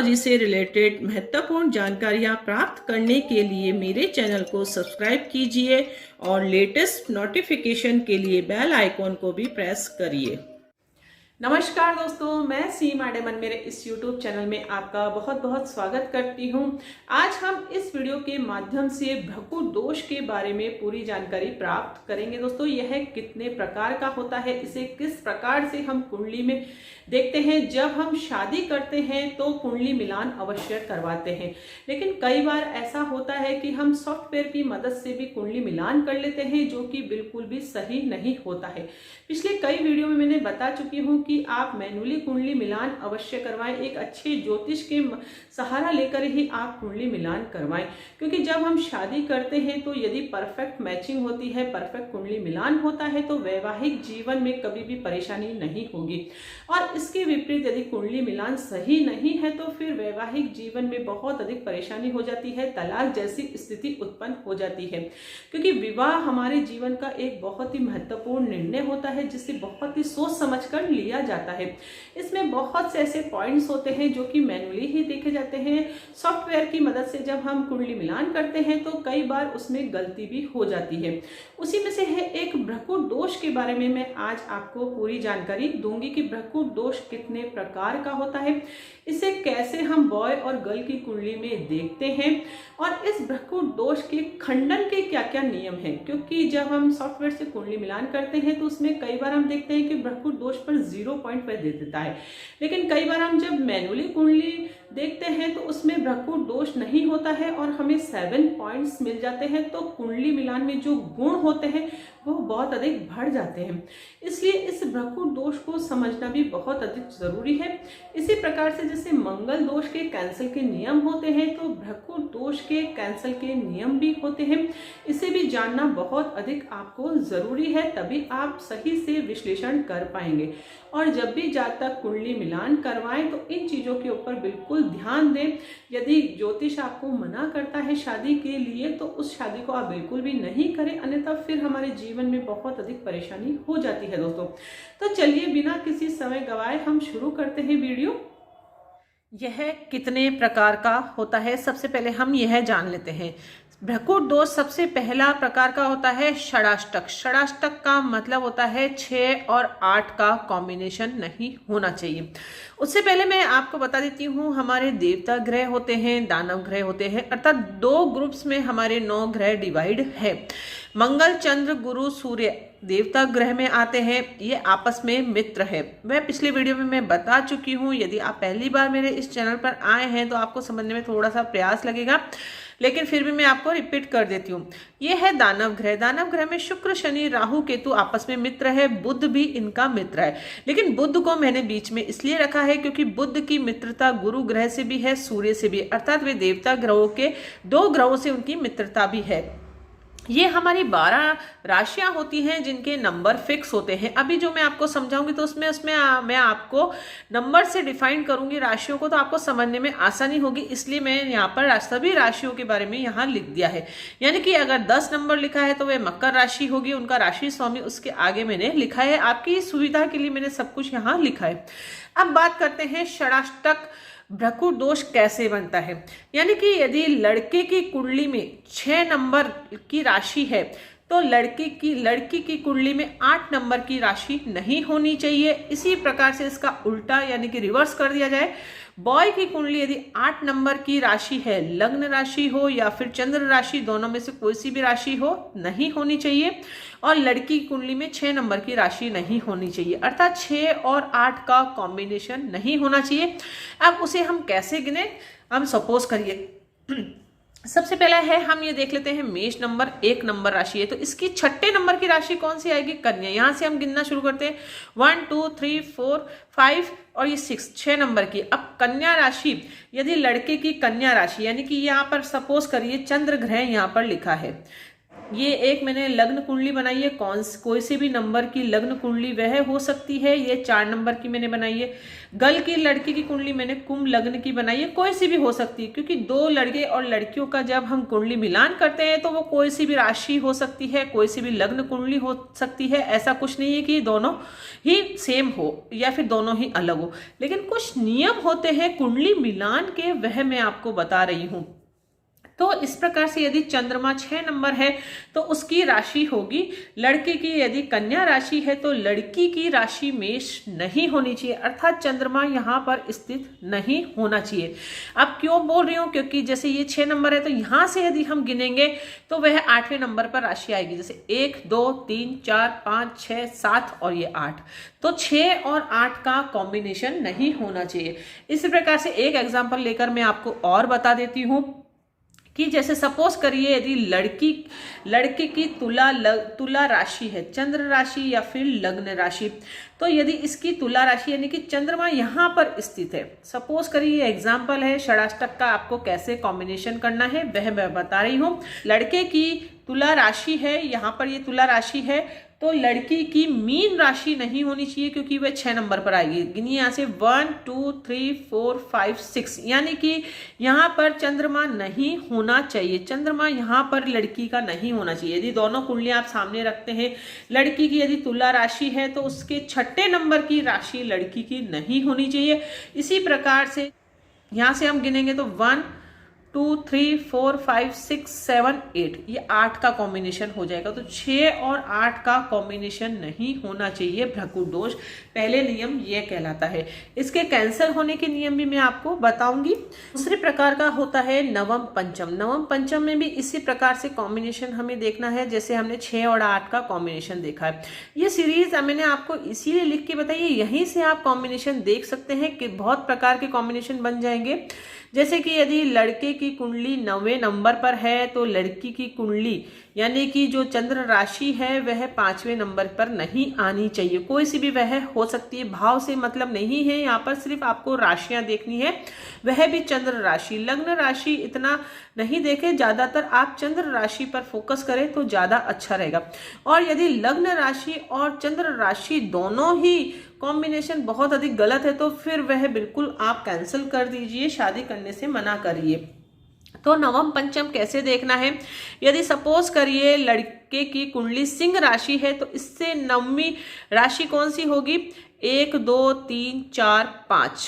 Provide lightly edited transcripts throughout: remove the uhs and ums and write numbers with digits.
Astrology से related महत्वपूर्ण जानकारियाँ प्राप्त करने के लिए मेरे चैनल को सब्सक्राइब कीजिए और लेटेस्ट नोटिफिकेशन के लिए बेल आइकॉन को भी प्रेस करिए। नमस्कार दोस्तों, मैं सीमा डेमन मेरे इस YouTube चैनल में आपका बहुत बहुत स्वागत करती हूं। आज हम इस वीडियो के माध्यम से भ्रकु दोष के बारे में पूरी जानकारी प्राप्त करेंगे। दोस्तों, यह कितने प्रकार का होता है, इसे किस प्रकार से हम कुंडली में देखते हैं। जब हम शादी करते हैं तो कुंडली मिलान अवश्य करवाते हैं, लेकिन कई बार ऐसा होता है कि हम सॉफ्टवेयर की मदद से भी कुंडली मिलान कर लेते हैं, जो कि बिल्कुल भी सही नहीं होता है। पिछले कई वीडियो में मैंने बता चुकी हूँ कि आप मैनुअली कुंडली मिलान अवश्य करवाएं। एक अच्छे ज्योतिष के सहारा लेकर ही आप कुंडली मिलान करवाएं, क्योंकि जब हम शादी करते हैं तो यदि परफेक्ट मैचिंग होती है, परफेक्ट कुंडली मिलान होता है, तो वैवाहिक जीवन में कभी भी परेशानी नहीं होगी। और इसके विपरीत यदि कुंडली मिलान सही नहीं है तो फिर वैवाहिक जीवन में बहुत अधिक परेशानी हो जाती है, तलाक जैसी स्थिति उत्पन्न हो जाती है। क्योंकि विवाह हमारे जीवन का एक बहुत ही महत्वपूर्ण निर्णय होता है, जिसे बहुत ही सोच समझ कर लिया जाता है। इसमें बहुत से ऐसे पॉइंट्स होते हैं जो कि मैनुअली ही देखे जाते हैं। सॉफ्टवेयर की मदद से जब हम कुंडली मिलान करते हैं तो कई बार उसमें गलती भी हो जाती है। उसी में से है एक भ्रकु दोष के बारे में मैं आज आपको पूरी जानकारी दूंगी कि भ्रकु दोष कितने प्रकार का होता है, इसे कैसे हम बॉय और गर्ल की कुंडली में देखते हैं, और इस भ्रकु दोष के खंडन के क्या क्या नियम हैं। क्योंकि जब हम सॉफ्टवेयर से कुंडली मिलान करते हैं तो उसमें कई बार हम देखते हैं कि भ्रकु दोष पर 0 पॉइंट पर दे देता है, लेकिन कई बार हम जब मैनुअली कुंडली देखते हैं तो उसमें भ्रकु दोष नहीं होता है और हमें 7 पॉइंट्स मिल जाते हैं। तो कुंडली मिलान में जो गुण होते हैं वो बहुत अधिक बढ़ जाते हैं। इसलिए इस भ्रकु दोष को समझना भी बहुत अधिक जरूरी है। इसी प्रकार से जैसे मंगल दोष के कैंसिल के नियम होते हैं, तो भ्रकु दोष के कैंसिल के नियम भी होते हैं। इसे भी जानना बहुत अधिक आपको जरूरी है, तभी आप सही से विश्लेषण कर पाएंगे। और जब भी जातक कुंडली मिलान करवाएं तो इन चीजों के ऊपर बिल्कुल ध्यान दें। यदि ज्योतिष आपको मना करता है शादी के लिए तो उस शादी को आप बिल्कुल भी नहीं करें, अन्यथा फिर हमारे जीवन में बहुत अधिक परेशानी हो जाती है। दोस्तों, तो चलिए बिना किसी समय गवाए हम शुरू करते हैं वीडियो। यह कितने प्रकार का होता है, सबसे पहले हम यह जान लेते हैं। भ्रकु दोष सबसे पहला प्रकार का होता है षडाष्टक। षडाष्टक का मतलब होता है 6 और 8 का कॉम्बिनेशन नहीं होना चाहिए। उससे पहले मैं आपको बता देती हूँ, हमारे देवता ग्रह होते हैं, दानव ग्रह होते हैं, अर्थात 2 ग्रुप्स में हमारे 9 ग्रह डिवाइड है। मंगल, चंद्र, गुरु, सूर्य देवता ग्रह में आते हैं, ये आपस में मित्र है। मैं पिछले वीडियो में मैं बता चुकी हूँ। यदि आप पहली बार मेरे इस चैनल पर आए हैं तो आपको समझने में थोड़ा सा प्रयास लगेगा, लेकिन फिर भी मैं आपको रिपीट कर देती हूँ। ये है दानव ग्रह। दानव ग्रह में शुक्र, शनि, राहु, केतु आपस में मित्र है। बुध भी इनका मित्र है, लेकिन बुध को मैंने बीच में इसलिए रखा है क्योंकि बुध की मित्रता गुरु ग्रह से भी है, सूर्य से भी, अर्थात वे देवता ग्रहों के 2 ग्रहों से उनकी मित्रता भी है। ये हमारी 12 राशियां होती हैं जिनके नंबर फिक्स होते हैं। अभी जो मैं आपको समझाऊंगी तो उसमें मैं आपको नंबर से डिफाइन करूंगी राशियों को, तो आपको समझने में आसानी होगी। इसलिए मैं यहाँ पर सभी राशियों के बारे में यहाँ लिख दिया है। यानी कि अगर 10 नंबर लिखा है तो वह मकर राशि होगी, उनका राशि स्वामी उसके आगे मैंने लिखा है। आपकी सुविधा के लिए मैंने सब कुछ यहाँ लिखा है। अब बात करते हैं षडाष्टक भ्रकु दोष कैसे बनता है। यानी कि यदि लड़के की कुंडली में 6 नंबर की राशि है तो लड़की की कुंडली में 8 नंबर की राशि नहीं होनी चाहिए। इसी प्रकार से इसका उल्टा यानी कि रिवर्स कर दिया जाए, बॉय की कुंडली यदि 8 नंबर की राशि है, लग्न राशि हो या फिर चंद्र राशि, दोनों में से कोई सी भी राशि हो, नहीं होनी चाहिए। और लड़की की कुंडली में 6 नंबर की राशि नहीं होनी चाहिए, अर्थात 6 और 8 का कॉम्बिनेशन नहीं होना चाहिए। अब उसे हम कैसे गिने, हम सपोज करिए सबसे पहला है, हम ये देख लेते हैं मेष नंबर 1 नंबर राशि है, तो इसकी 6ठे नंबर की राशि कौन सी आएगी, कन्या। यहां से हम गिनना शुरू करते हैं 1 2 3 4 5 और ये 6 नंबर की। अब कन्या राशि, यदि लड़के की कन्या राशि यानी कि यहाँ पर सपोज करिए चंद्र ग्रह यहाँ पर लिखा है, ये एक मैंने लग्न कुंडली बनाई है, कोई से भी नंबर की लग्न कुंडली वह हो सकती है। ये 4 नंबर की मैंने बनाई है। गल की लड़की की कुंडली मैंने कुंभ लग्न की बनाई है, कोई सी भी हो सकती है, क्योंकि 2 लड़के और लड़कियों का जब हम कुंडली मिलान करते हैं तो वो कोई सी भी राशि हो सकती है, कोई सी भी लग्न कुंडली हो सकती है। ऐसा कुछ नहीं है कि दोनों ही सेम हो या फिर दोनों ही अलग हो, लेकिन कुछ नियम होते हैं कुंडली मिलान के, वह मैं आपको बता रही हूं। तो इस प्रकार से यदि चंद्रमा 6 नंबर है तो उसकी राशि होगी लड़के की, यदि कन्या राशि है तो लड़की की राशि मेष नहीं होनी चाहिए, अर्थात चंद्रमा यहाँ पर स्थित नहीं होना चाहिए। अब क्यों बोल रही हूँ, क्योंकि जैसे ये 6 नंबर है तो यहाँ से यदि हम गिनेंगे तो वह 8वें नंबर पर राशि आएगी, जैसे 1 2 3 4 5 6 7 और ये 8, तो 6 और 8 का कॉम्बिनेशन नहीं होना चाहिए। इसी प्रकार से एक एग्जाम्पल लेकर मैं आपको और बता देती हूँ कि जैसे सपोज करिए यदि लड़के की तुला राशि है, चंद्र राशि या फिर लग्न राशि, तो यदि इसकी तुला राशि यानी कि चंद्रमा यहाँ पर स्थित है, सपोज करिए एग्जाम्पल है, षडाष्टक का आपको कैसे कॉम्बिनेशन करना है वह मैं बता रही हूँ। लड़के की तुला राशि है, यहाँ पर ये तुला राशि है, तो लड़की की मीन राशि नहीं होनी चाहिए क्योंकि वह 6 नंबर पर आएगी। गिनिए यहाँ से 1 2 3 4 5 6, यानी कि यहाँ पर चंद्रमा नहीं होना चाहिए, चंद्रमा यहाँ पर लड़की का नहीं होना चाहिए। यदि दोनों कुंडलियां आप सामने रखते हैं, लड़की की यदि तुला राशि है तो उसके 6ठे नंबर की राशि लड़की की नहीं होनी चाहिए। इसी प्रकार से यहाँ से हम गिनेंगे तो 1 2 3 4 5 6 7 8, ये 8 का कॉम्बिनेशन हो जाएगा। तो 6 और 8 का कॉम्बिनेशन नहीं होना चाहिए भ्रकुट दोष, पहले नियम ये कहलाता है। इसके कैंसिल होने के नियम भी मैं आपको बताऊंगी। दूसरे प्रकार का होता है नवम पंचम। नवम पंचम में भी इसी प्रकार से कॉम्बिनेशन हमें देखना है जैसे हमने 6 और 8 का कॉम्बिनेशन देखा है। ये सीरीज मैंने आपको इसीलिए लिख के बताई है, यहीं से आप कॉम्बिनेशन देख सकते हैं कि बहुत प्रकार के कॉम्बिनेशन बन जाएंगे। जैसे कि यदि लड़के की कुंडली 9वें नंबर पर है तो लड़की की कुंडली यानी कि जो चंद्र राशि है वह 5वें नंबर पर नहीं आनी चाहिए, कोई सी भी वह हो सकती है, भाव से मतलब नहीं है, यहाँ पर सिर्फ आपको राशियां देखनी है, वह भी चंद्र राशि। लग्न राशि इतना नहीं देखें, ज्यादातर आप चंद्र राशि पर फोकस करें तो ज्यादा अच्छा रहेगा। और यदि लग्न राशि और चंद्र राशि दोनों ही कॉम्बिनेशन बहुत अधिक गलत है तो फिर वह बिल्कुल आप कैंसिल कर दीजिए, शादी करने से मना करिए। तो नवम पंचम कैसे देखना है, यदि सपोज करिए लड़के की कुंडली सिंह राशि है तो इससे 9वीं राशि कौन सी होगी, 1 2 3 4 5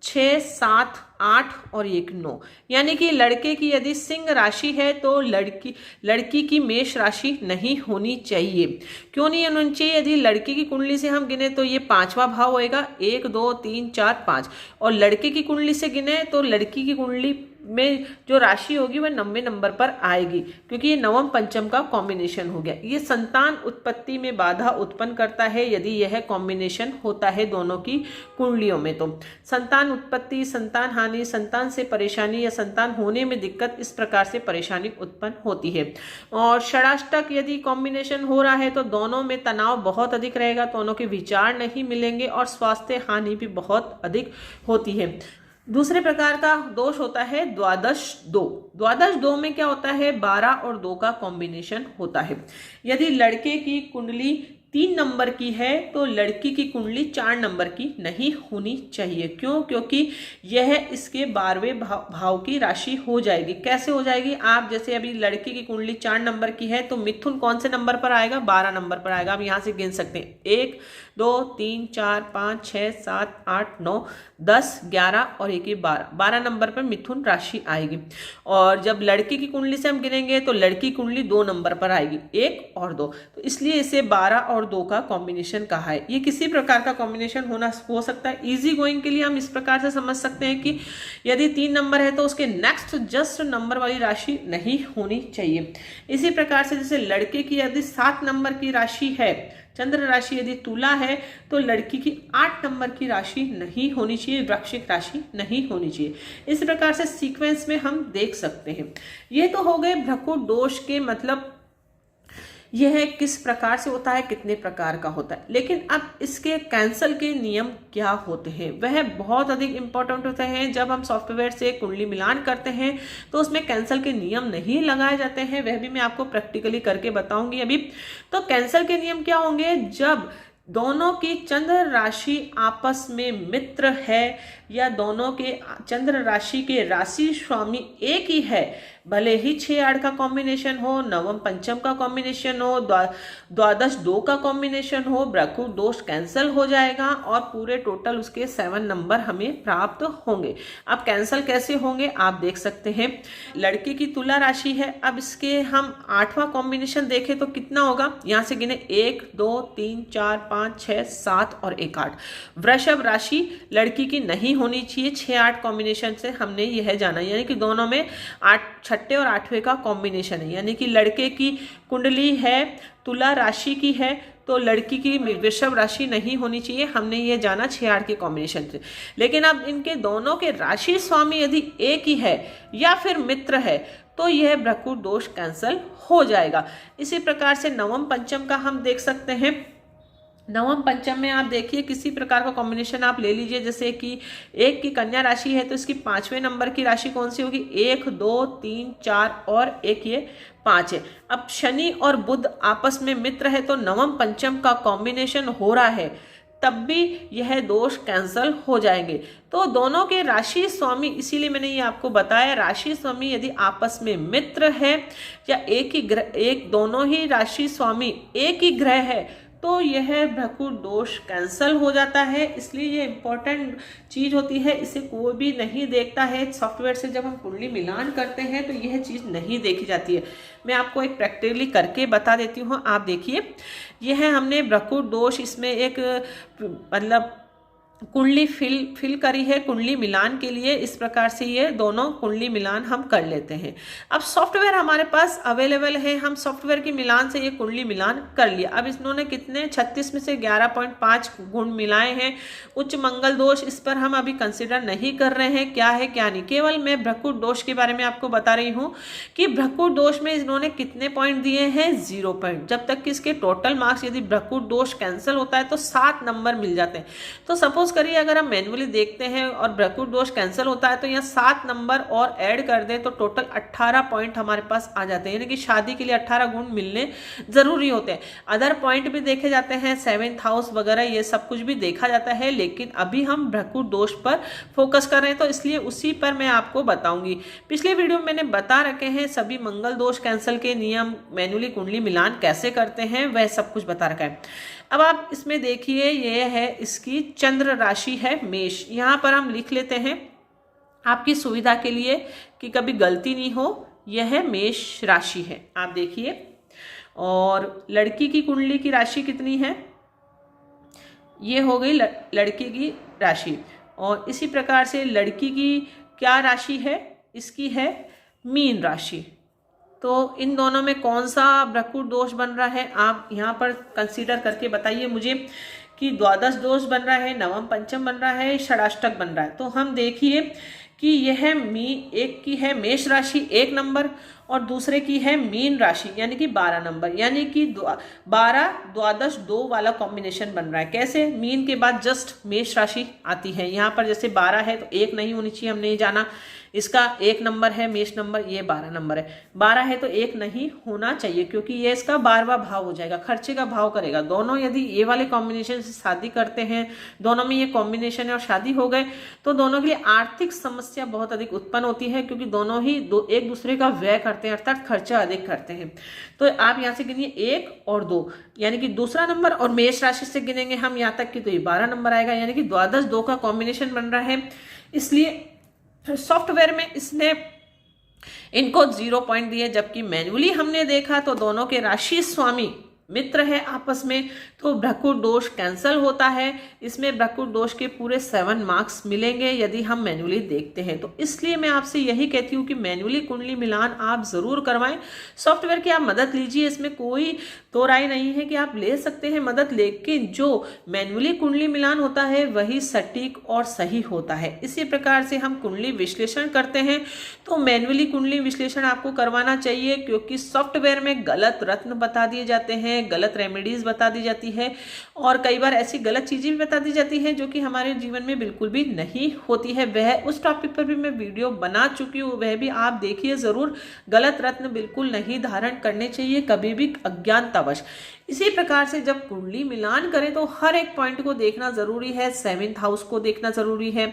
6 7 8 और 1 9, यानी कि लड़के की यदि सिंह राशि है तो लड़की की मेष राशि नहीं होनी चाहिए। क्यों नहीं होनी चाहिए, यदि लड़की की कुंडली से हम गिने तो ये 5वां भाव होएगा, 1 2 3 4 5, और लड़के की कुंडली से गिने तो लड़की की कुंडली में जो राशि होगी वह 9वें नंबर पर आएगी, क्योंकि ये नवम पंचम का कॉम्बिनेशन हो गया। ये संतान उत्पत्ति में बाधा उत्पन्न करता है यदि यह कॉम्बिनेशन होता है दोनों की कुंडलियों में। तो संतान उत्पत्ति, संतान हानि, संतान से परेशानी या संतान होने में दिक्कत, इस प्रकार से परेशानी उत्पन्न होती है। और षडाष्टक यदि कॉम्बिनेशन हो रहा है तो दोनों में तनाव बहुत अधिक रहेगा, दोनों के विचार नहीं मिलेंगे और स्वास्थ्य हानि भी बहुत अधिक होती है। दूसरे प्रकार का दोष होता है द्वादश 2। द्वादश 2 में क्या होता है, 12 और 2 का कॉम्बिनेशन होता है। यदि लड़के की कुंडली 3 नंबर की है तो लड़की की कुंडली 4 नंबर की नहीं होनी चाहिए। क्यों, क्योंकि यह इसके 12वें भाव की राशि हो जाएगी। कैसे हो जाएगी, आप जैसे अभी लड़की की कुंडली 4 नंबर की है तो मिथुन कौन से नंबर पर आएगा, 12 नंबर पर आएगा। आप यहाँ से गिन सकते हैं 1 2 3 4 5 6 7 8 9 10 11 और 1 12 नंबर पर मिथुन राशि आएगी। और जब लड़की की कुंडली से हम गिनेंगे तो लड़की कुंडली 2 नंबर पर आएगी, 1 और 2, तो इसलिए इसे 12 और 2 का कॉम्बिनेशन कहा है। ये किसी प्रकार का कॉम्बिनेशन हो सकता है। इजी गोइंग के लिए हम इस प्रकार से समझ सकते हैं कि यदि 3 नंबर है तो उसके नेक्स्ट जस्ट नंबर वाली राशि नहीं होनी चाहिए। इसी प्रकार से जैसे लड़के की यदि 7 नंबर की राशि है, चंद्र राशि यदि तुला है तो लड़की की 8 नंबर की राशि नहीं होनी चाहिए, वृश्चिक राशि नहीं होनी चाहिए। इस प्रकार से सीक्वेंस में हम देख सकते हैं। ये तो हो गए भ्रकुट दोष के मतलब यह किस प्रकार से होता है, कितने प्रकार का होता है। लेकिन अब इसके कैंसल के नियम क्या होते हैं, वह बहुत अधिक इंपॉर्टेंट होते हैं। जब हम सॉफ्टवेयर से कुंडली मिलान करते हैं तो उसमें कैंसल के नियम नहीं लगाए जाते हैं, वह भी मैं आपको प्रैक्टिकली करके बताऊंगी अभी। तो कैंसल के नियम क्या होंगे, जब दोनों की चंद्र राशि आपस में मित्र है या दोनों के चंद्र राशि के राशि स्वामी एक ही है, भले ही 6-8 का कॉम्बिनेशन हो, नवम पंचम का कॉम्बिनेशन हो, द्वादश 2 का कॉम्बिनेशन हो, ब्रह्मकुट दोष कैंसल हो जाएगा और पूरे टोटल उसके 7 नंबर हमें प्राप्त होंगे। अब कैंसल कैसे होंगे आप देख सकते हैं। लड़के की तुला राशि है, अब इसके हम 8वां कॉम्बिनेशन देखें तो कितना होगा, यहां से गिने 1 2 3 4 5 6 7 और 1 8। वृषभ राशि लड़की की नहीं होनी चाहिए, 6-8 कॉम्बिनेशन से हमने यह जाना, यानी कि दोनों में 6ठे और 8वें का कॉम्बिनेशन है, यानी कि लड़के की कुंडली है तुला राशि की है तो लड़की की वृषभ राशि नहीं होनी चाहिए, हमने ये जाना 6-8 के कॉम्बिनेशन से। लेकिन अब इनके दोनों के राशि स्वामी यदि एक ही है या फिर मित्र है तो यह ब्रह्मकुट दोष कैंसल हो जाएगा। इसी प्रकार से नवम पंचम का हम देख सकते हैं। नवम पंचम में आप देखिए किसी प्रकार का कॉम्बिनेशन आप ले लीजिए, जैसे कि 1 की कन्या राशि है तो इसकी 5वें नंबर की राशि कौन सी होगी, 1 2 3 4 और 1 ये 5 है। अब शनि और बुध आपस में मित्र है तो नवम पंचम का कॉम्बिनेशन हो रहा है, तब भी यह दोष कैंसल हो जाएंगे। तो दोनों के राशि स्वामी, इसीलिए मैंने ये आपको बताया, राशि स्वामी यदि आपस में मित्र है या दोनों ही राशि स्वामी एक ही ग्रह है तो यह ब्रह्मकुट दोष कैंसल हो जाता है। इसलिए ये इंपॉर्टेंट चीज होती है, इसे कोई भी नहीं देखता है। सॉफ्टवेयर से जब हम कुंडली मिलान करते हैं तो यह चीज नहीं देखी जाती है। मैं आपको एक प्रैक्टिकली करके बता देती हूँ, आप देखिए। यह हमने ब्रह्मकुट दोष, इसमें एक मतलब कुंडली फिल करी है कुंडली मिलान के लिए। इस प्रकार से ये दोनों कुंडली मिलान हम कर लेते हैं। अब सॉफ्टवेयर हमारे पास अवेलेबल है, हम सॉफ्टवेयर की मिलान से ये कुंडली मिलान कर लिया। अब इन्होंने कितने 36 में से 11.5 गुण मिलाए हैं। उच्च मंगल दोष इस पर हम अभी कंसिडर नहीं कर रहे हैं, क्या है क्या नहीं। केवल मैं ब्रह्मकुट दोष के बारे में आपको बता रही हूँ कि ब्रह्मकुट दोष में इन्होंने कितने पॉइंट दिए हैं, 0 पॉइंट। जब तक कि इसके टोटल मार्क्स, यदि ब्रह्मकुट दोष कैंसिल होता है तो 7 नंबर मिल जाते हैं। तो सपोज करिए अगर हम मैन्युअली देखते हैं और ब्रह्मकुट दोष कैंसिल होता है तो यहाँ 7 नंबर और ऐड कर दें तो टोटल 18 पॉइंट हमारे पास आ जाते हैं, यानी कि शादी के लिए 18 गुण मिलने जरूरी होते हैं। अदर पॉइंट भी देखे जाते हैं, 7th हाउस वगैरह ये सब कुछ भी देखा जाता है, लेकिन अभी हम ब्रह्मकुट दोष पर फोकस कर रहे हैं तो इसलिए उसी पर मैं आपको बताऊंगी। पिछले वीडियो में मैंने बता रखे हैं सभी मंगल दोष कैंसिल के नियम, मैन्युअली कुंडली मिलान कैसे करते हैं, वह सब कुछ बता रखा है। अब आप इसमें देखिए, यह है इसकी चंद्र राशि है मेष। यहाँ पर हम लिख लेते हैं आपकी सुविधा के लिए कि कभी गलती नहीं हो। यह मेष राशि है, आप देखिए। और लड़की की कुंडली की राशि कितनी है, ये हो गई लड़की की राशि। और इसी प्रकार से लड़की की क्या राशि है, इसकी है मीन राशि। तो इन दोनों में कौन सा ब्रह्मकुट दोष बन रहा है, आप यहाँ पर कंसीडर करके बताइए मुझे कि द्वादश दोष बन रहा है, नवम पंचम बन रहा है, षडाष्टक बन रहा है। तो हम देखिए कि यह एक की है मेष राशि 1 नंबर और दूसरे की है मीन राशि यानी कि 12 नंबर, यानी कि 12 द्वादश 2 वाला कॉम्बिनेशन बन रहा है। कैसे, मीन के बाद जस्ट मेष राशि आती है। यहाँ पर जैसे 12 है तो 1 नहीं होनी चाहिए, हमने ये जाना। इसका 1 नंबर है मेष नंबर, ये 12 नंबर है। 12 है तो 1 नहीं होना चाहिए क्योंकि ये इसका 12वां भाव हो जाएगा, खर्चे का भाव करेगा। दोनों यदि ये वाले कॉम्बिनेशन से शादी करते हैं, दोनों में ये कॉम्बिनेशन है और शादी हो गए तो दोनों के लिए आर्थिक समस्या बहुत अधिक उत्पन्न होती है क्योंकि दोनों ही एक दूसरे का व्यय करते हैं, अर्थात खर्चा अधिक करते हैं। तो आप यहाँ से गिनिए 1 और 2, यानी कि दूसरा नंबर, और मेष राशि से गिनेंगे हम यहाँ तक कि तो ये 12 नंबर आएगा, यानी कि द्वादश 2 का कॉम्बिनेशन बन रहा है। इसलिए सॉफ्टवेयर में इसने इनको 0 पॉइंट दिए, जबकि मैन्युअली हमने देखा तो दोनों के राशि स्वामी मित्र है आपस में, तो भ्रकुट दोष कैंसल होता है। इसमें भ्रकुट दोष के पूरे 7 मार्क्स मिलेंगे यदि हम मैन्युअली देखते हैं। तो इसलिए मैं आपसे यही कहती हूँ कि मैन्युअली कुंडली मिलान आप जरूर करवाएं। सॉफ्टवेयर की आप मदद लीजिए, इसमें कोई दो राय नहीं है कि आप ले सकते हैं मदद, लेकिन जो मैन्युअली कुंडली मिलान होता है वही सटीक और सही होता है। इसी प्रकार से हम कुंडली विश्लेषण करते हैं, तो मैन्युअली कुंडली विश्लेषण आपको करवाना चाहिए, क्योंकि सॉफ्टवेयर में गलत रत्न बता दिए जाते हैं, गलत रेमेडीज बता दी जाती है और कई बार ऐसी गलत चीजें भी बता दी जाती हैं जो कि हमारे जीवन में बिल्कुल भी नहीं होती है। वह उस टॉपिक पर भी मैं वीडियो बना चुकी हूँ, वह भी आप देखिए जरूर। गलत रत्न बिल्कुल नहीं धारण करने चाहिए कभी भी अज्ञानतावश। इसी प्रकार से जब कुंडली मिलान करें तो हर एक पॉइंट को देखना जरूरी है। 7th हाउस को देखना जरूरी है,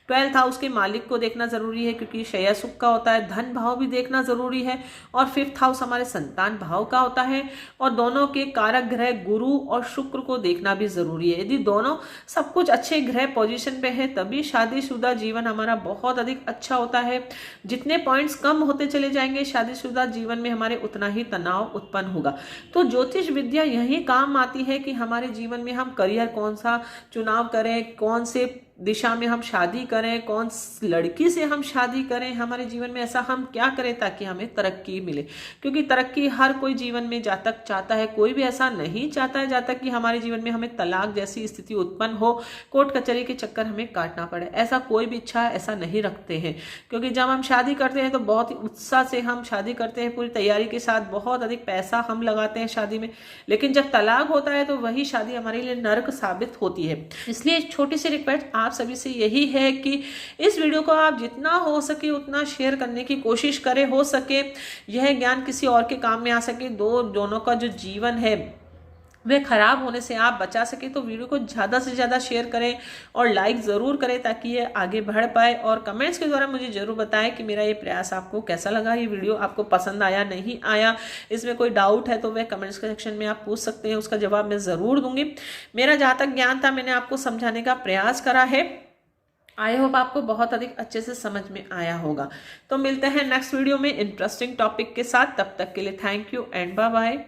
12th हाउस के मालिक को देखना जरूरी है क्योंकि शय सुख का होता है, धन भाव भी देखना जरूरी है, और 5th हाउस हमारे संतान भाव का होता है, और दोनों के कारक ग्रह गुरु और शुक्र को देखना भी जरूरी है। यदि दोनों सब कुछ अच्छे ग्रह पोजीशन पे है तभी शादीशुदा जीवन हमारा बहुत अधिक अच्छा होता है। जितने पॉइंट्स कम होते चले जाएंगे शादीशुदा जीवन में हमारे उतना ही तनाव उत्पन्न होगा। तो ज्योतिष विद्या यही काम आती है कि हमारे जीवन में हम करियर कौन सा चुनाव करें, कौन से दिशा में हम शादी करें, कौन लड़की से हम शादी करें, हमारे जीवन में ऐसा हम क्या करें ताकि हमें तरक्की मिले। क्योंकि तरक्की हर कोई जीवन में जातक चाहता है, कोई भी ऐसा नहीं चाहता है जातक कि हमारे जीवन में हमें तलाक जैसी स्थिति उत्पन्न हो, कोर्ट कचहरी के चक्कर हमें काटना पड़े। ऐसा कोई भी इच्छा ऐसा नहीं रखते हैं, क्योंकि जब हम शादी करते हैं तो बहुत ही उत्साह से हम शादी करते हैं, पूरी तैयारी के साथ, बहुत अधिक पैसा हम लगाते हैं शादी में, लेकिन जब तलाक होता है तो वही शादी हमारे लिए नर्क साबित होती है। इसलिए छोटी सी रिक्वेस्ट आप सभी से यही है कि इस वीडियो को आप जितना हो सके उतना शेयर करने की कोशिश करें, हो सके यह ज्ञान किसी और के काम में आ सके, दोनों का जो जीवन है वह खराब होने से आप बचा सके। तो वीडियो को ज़्यादा से ज़्यादा शेयर करें और लाइक ज़रूर करें ताकि ये आगे बढ़ पाए, और कमेंट्स के द्वारा मुझे ज़रूर बताएं कि मेरा ये प्रयास आपको कैसा लगा, ये वीडियो आपको पसंद आया नहीं आया। इसमें कोई डाउट है तो वह कमेंट्स के सेक्शन में आप पूछ सकते हैं, उसका जवाब मैं ज़रूर दूंगी। मेरा जहाँ तक ज्ञान था मैंने आपको समझाने का प्रयास करा है। आई होप आपको बहुत अधिक अच्छे से समझ में आया होगा। तो मिलते हैं नेक्स्ट वीडियो में इंटरेस्टिंग टॉपिक के साथ, तब तक के लिए thank you and bye bye.